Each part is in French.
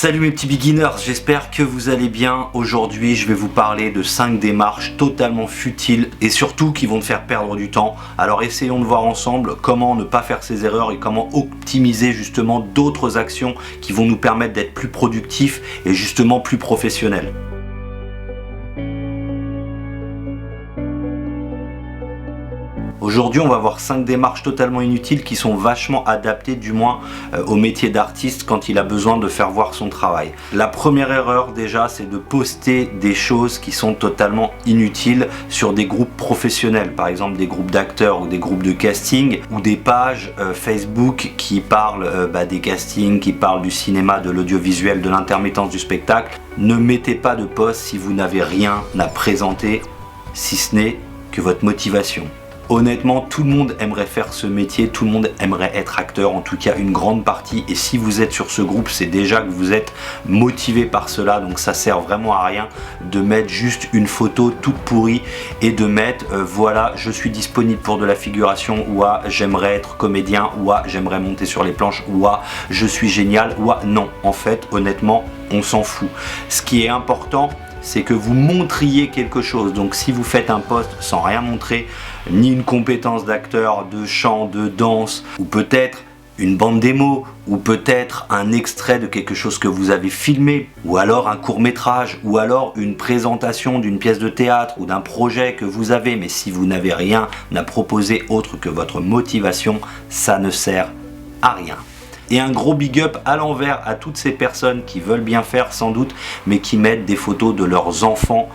Salut mes petits beginners, j'espère que vous allez bien. Aujourd'hui je vais vous parler de 5 démarches totalement futiles et surtout qui vont te faire perdre du temps. Alors essayons de voir ensemble comment ne pas faire ces erreurs et comment optimiser justement d'autres actions qui vont nous permettre d'être plus productifs et justement plus professionnels. Aujourd'hui, on va voir 5 démarches totalement inutiles qui sont vachement adaptées du moins au métier d'artiste quand il a besoin de faire voir son travail. La première erreur déjà, c'est de poster des choses qui sont totalement inutiles sur des groupes professionnels, par exemple des groupes d'acteurs ou des groupes de casting ou des pages Facebook qui parlent des castings, qui parlent du cinéma, de l'audiovisuel, de l'intermittence du spectacle. Ne mettez pas de post si vous n'avez rien à présenter, si ce n'est que votre motivation. Honnêtement, tout le monde aimerait faire ce métier, tout le monde aimerait être acteur, en tout cas une grande partie. Et si vous êtes sur ce groupe, c'est déjà que vous êtes motivé par cela. Donc ça sert vraiment à rien de mettre juste une photo toute pourrie et de mettre voilà, je suis disponible pour de la figuration, ou j'aimerais être comédien, ou j'aimerais monter sur les planches, ou je suis génial, ou non. En fait, honnêtement, on s'en fout. Ce qui est important, c'est que vous montriez quelque chose. Donc si vous faites un post sans rien montrer, ni une compétence d'acteur, de chant, de danse, ou peut-être une bande démo, ou peut-être un extrait de quelque chose que vous avez filmé, ou alors un court-métrage, ou alors une présentation d'une pièce de théâtre ou d'un projet que vous avez, mais si vous n'avez rien à proposer autre que votre motivation, ça ne sert à rien. Et un gros big up à l'envers à toutes ces personnes qui veulent bien faire sans doute, mais qui mettent des photos de leurs enfants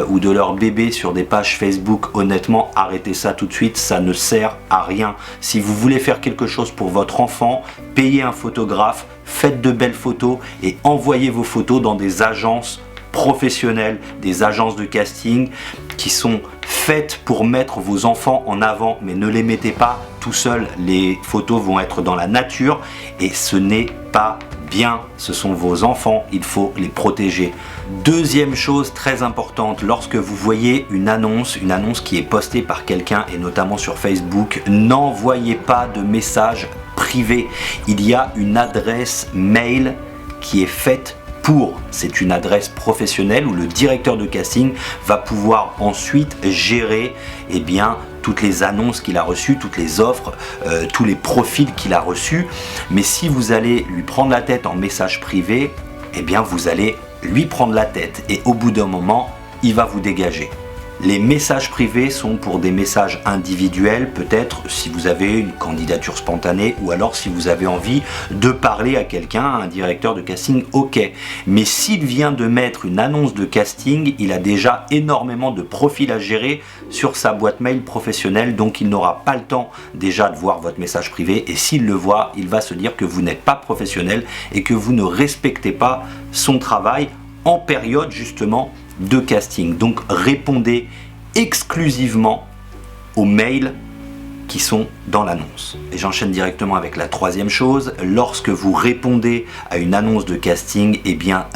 ou de leurs bébés sur des pages Facebook. Honnêtement, arrêtez ça tout de suite, ça ne sert à rien. Si vous voulez faire quelque chose pour votre enfant, payez un photographe, faites de belles photos et envoyez vos photos dans des agences professionnelles, des agences de casting qui sont faites pour mettre vos enfants en avant, mais ne les mettez pas tout seuls. Les photos vont être dans la nature et ce n'est pas bien. Ce sont vos enfants, il faut les protéger. Deuxième chose très importante, lorsque vous voyez une annonce qui est postée par quelqu'un et notamment sur Facebook, n'envoyez pas de messages privés. Il y a une adresse mail qui est faite pour, c'est une adresse professionnelle où le directeur de casting va pouvoir ensuite gérer toutes les annonces qu'il a reçues, toutes les offres, tous les profils qu'il a reçus. Mais si vous allez lui prendre la tête en message privé, vous allez lui prendre la tête et au bout d'un moment, il va vous dégager. Les messages privés sont pour des messages individuels, peut-être si vous avez une candidature spontanée ou alors si vous avez envie de parler à quelqu'un, à un directeur de casting, ok. Mais s'il vient de mettre une annonce de casting, il a déjà énormément de profils à gérer sur sa boîte mail professionnelle, donc il n'aura pas le temps déjà de voir votre message privé et s'il le voit, il va se dire que vous n'êtes pas professionnel et que vous ne respectez pas son travail en période justement de casting. Donc répondez exclusivement aux mails qui sont dans l'annonce. Et j'enchaîne directement avec la troisième chose. Lorsque vous répondez à une annonce de casting,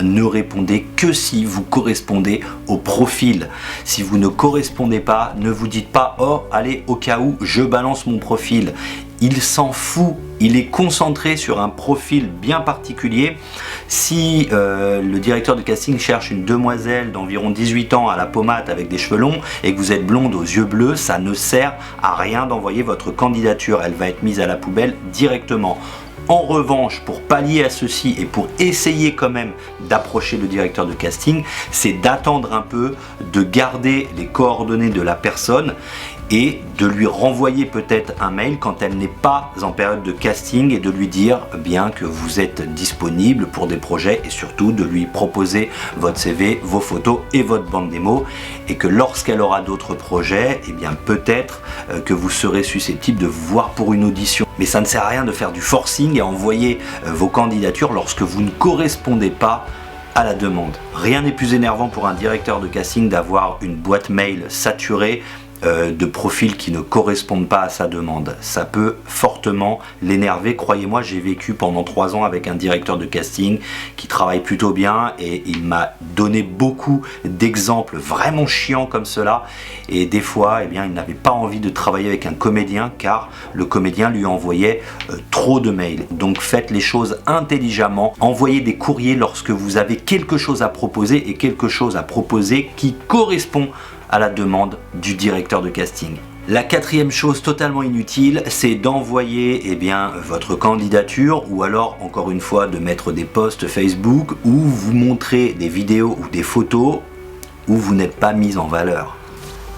ne répondez que si vous correspondez au profil. Si vous ne correspondez pas, ne vous dites pas « Oh, allez, au cas où, je balance mon profil ». Il s'en fout, il est concentré sur un profil bien particulier. Si le directeur de casting cherche une demoiselle d'environ 18 ans à la pommade avec des cheveux longs et que vous êtes blonde aux yeux bleus, ça ne sert à rien d'envoyer votre candidature. Elle va être mise à la poubelle directement. En revanche, pour pallier à ceci et pour essayer quand même d'approcher le directeur de casting, c'est d'attendre un peu, de garder les coordonnées de la personne et de lui renvoyer peut-être un mail quand elle n'est pas en période de casting et de lui dire bien que vous êtes disponible pour des projets et surtout de lui proposer votre CV, vos photos et votre bande démo et que lorsqu'elle aura d'autres projets, peut-être que vous serez susceptible de vous voir pour une audition. Mais ça ne sert à rien de faire du forcing et envoyer vos candidatures lorsque vous ne correspondez pas à la demande. Rien n'est plus énervant pour un directeur de casting d'avoir une boîte mail saturée de profils qui ne correspondent pas à sa demande. Ça peut fortement l'énerver. Croyez-moi, j'ai vécu pendant 3 ans avec un directeur de casting qui travaille plutôt bien et il m'a donné beaucoup d'exemples vraiment chiants comme cela. Et des fois, il n'avait pas envie de travailler avec un comédien car le comédien lui envoyait trop de mails. Donc faites les choses intelligemment. Envoyez des courriers lorsque vous avez quelque chose à proposer et quelque chose à proposer qui correspond à la demande du directeur de casting. La 4e chose totalement inutile, c'est d'envoyer votre candidature ou alors encore une fois de mettre des posts Facebook où vous montrez des vidéos ou des photos où vous n'êtes pas mis en valeur.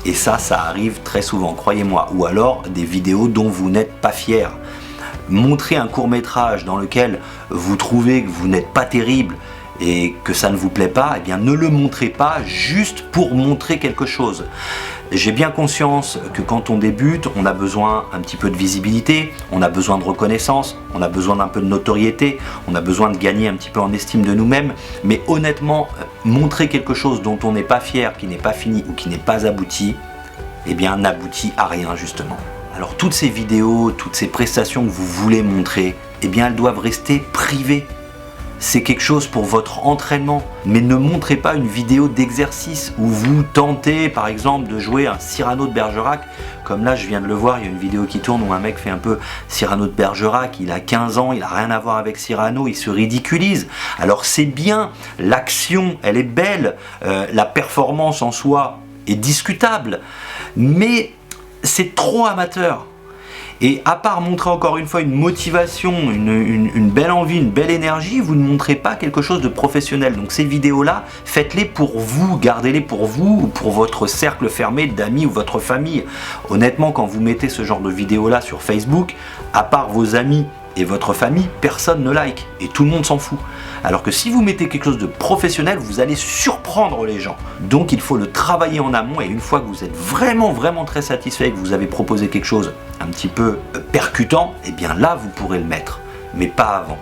Et ça arrive très souvent, croyez-moi. Ou alors des vidéos dont vous n'êtes pas fier. Montrez un court-métrage dans lequel vous trouvez que vous n'êtes pas terrible et que ça ne vous plaît pas, ne le montrez pas juste pour montrer quelque chose. J'ai bien conscience que quand on débute, on a besoin un petit peu de visibilité, on a besoin de reconnaissance, on a besoin d'un peu de notoriété, on a besoin de gagner un petit peu en estime de nous-mêmes, mais honnêtement, montrer quelque chose dont on n'est pas fier, qui n'est pas fini ou qui n'est pas abouti, n'aboutit à rien justement. Alors toutes ces vidéos, toutes ces prestations que vous voulez montrer, elles doivent rester privées. C'est quelque chose pour votre entraînement, mais ne montrez pas une vidéo d'exercice où vous tentez par exemple de jouer un Cyrano de Bergerac, comme là je viens de le voir, il y a une vidéo qui tourne où un mec fait un peu Cyrano de Bergerac, il a 15 ans, il n'a rien à voir avec Cyrano, il se ridiculise. Alors c'est bien, l'action elle est belle, la performance en soi est discutable, mais c'est trop amateur. Et à part montrer encore une fois une motivation, une belle envie, une belle énergie, vous ne montrez pas quelque chose de professionnel. Donc ces vidéos-là, faites-les pour vous, gardez-les pour vous ou pour votre cercle fermé d'amis ou votre famille. Honnêtement, quand vous mettez ce genre de vidéos-là sur Facebook, à part vos amis et votre famille, personne ne like et tout le monde s'en fout. Alors que si vous mettez quelque chose de professionnel, vous allez surprendre les gens. Donc il faut le travailler en amont et une fois que vous êtes vraiment très satisfait et que vous avez proposé quelque chose un petit peu percutant, là vous pourrez le mettre, mais pas avant.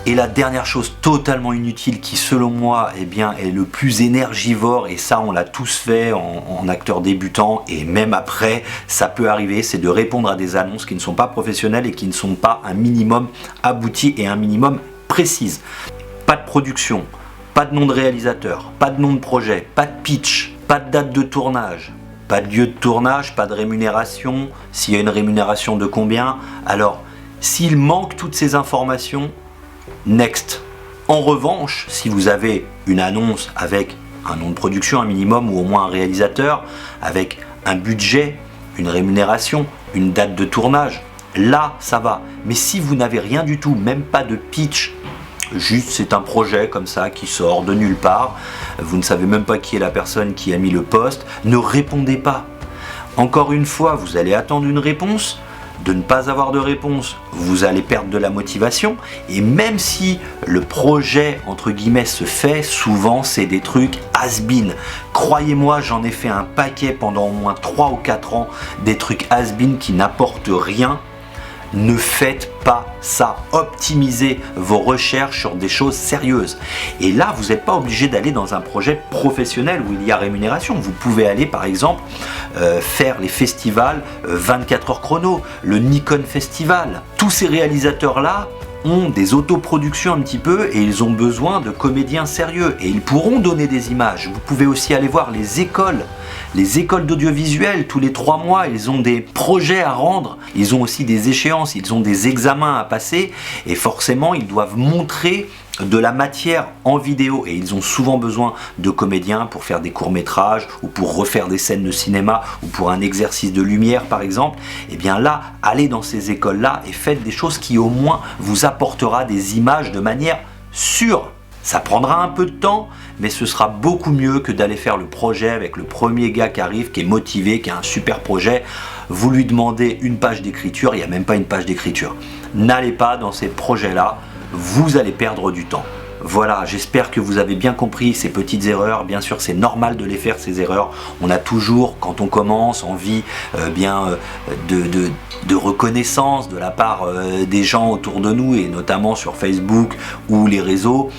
Et la dernière chose totalement inutile qui selon moi est le plus énergivore, et ça on l'a tous fait en acteur débutant et même après ça peut arriver, c'est de répondre à des annonces qui ne sont pas professionnelles et qui ne sont pas un minimum abouties et un minimum précises. Pas de production, pas de nom de réalisateur, pas de nom de projet, pas de pitch, pas de date de tournage, pas de lieu de tournage, pas de rémunération, s'il y a une rémunération de combien. Alors s'il manque toutes ces informations, next. En revanche, si vous avez une annonce avec un nom de production, un minimum, ou au moins un réalisateur, avec un budget, une rémunération, une date de tournage, là ça va. Mais si vous n'avez rien du tout, même pas de pitch, juste c'est un projet comme ça qui sort de nulle part, vous ne savez même pas qui est la personne qui a mis le post, ne répondez pas. Encore une fois, vous allez attendre une réponse. De ne pas avoir de réponse, vous allez perdre de la motivation, et même si le projet entre guillemets se fait, souvent c'est des trucs has-been. Croyez-moi, j'en ai fait un paquet pendant au moins 3 ou 4 ans, des trucs has-been qui n'apportent rien. Ne faites pas ça, optimisez vos recherches sur des choses sérieuses. Et là, vous n'êtes pas obligé d'aller dans un projet professionnel où il y a rémunération. Vous pouvez aller par exemple faire les festivals 24 heures chrono, le Nikon Festival. Tous ces réalisateurs-là ont des autoproductions un petit peu et ils ont besoin de comédiens sérieux et ils pourront donner des images. Vous pouvez aussi aller voir les écoles d'audiovisuel. Tous les 3 mois, ils ont des projets à rendre, ils ont aussi des échéances, ils ont des examens à passer et forcément ils doivent montrer de la matière en vidéo et ils ont souvent besoin de comédiens pour faire des courts-métrages ou pour refaire des scènes de cinéma ou pour un exercice de lumière par exemple. Et bien là, allez dans ces écoles-là et faites des choses qui au moins vous apportera des images de manière sûre. Ça prendra un peu de temps, mais ce sera beaucoup mieux que d'aller faire le projet avec le premier gars qui arrive, qui est motivé, qui a un super projet. Vous lui demandez une page d'écriture, il n'y a même pas une page d'écriture. N'allez pas dans ces projets-là, vous allez perdre du temps. Voilà, j'espère que vous avez bien compris ces petites erreurs. Bien sûr, c'est normal de les faire, ces erreurs. On a toujours, quand on commence, envie de reconnaissance de la part des gens autour de nous, et notamment sur Facebook ou les réseaux.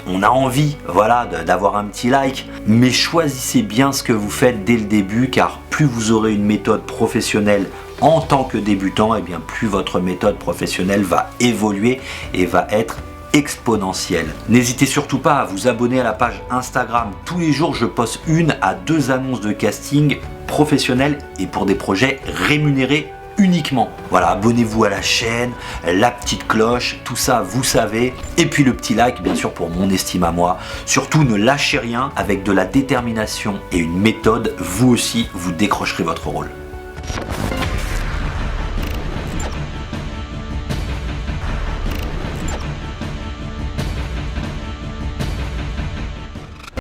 on a envie, voilà, d'avoir un petit like, mais choisissez bien ce que vous faites dès le début, car plus vous aurez une méthode professionnelle en tant que débutant, et bien plus votre méthode professionnelle va évoluer et va être exponentielle. N'hésitez surtout pas à vous abonner à la page Instagram. Tous les jours, je poste 1 à 2 annonces de casting professionnels et pour des projets rémunérés uniquement. Voilà, abonnez-vous à la chaîne, la petite cloche, tout ça vous savez. Et puis le petit like, bien sûr, pour mon estime à moi. Surtout, ne lâchez rien. Avec de la détermination et une méthode, vous aussi, vous décrocherez votre rôle.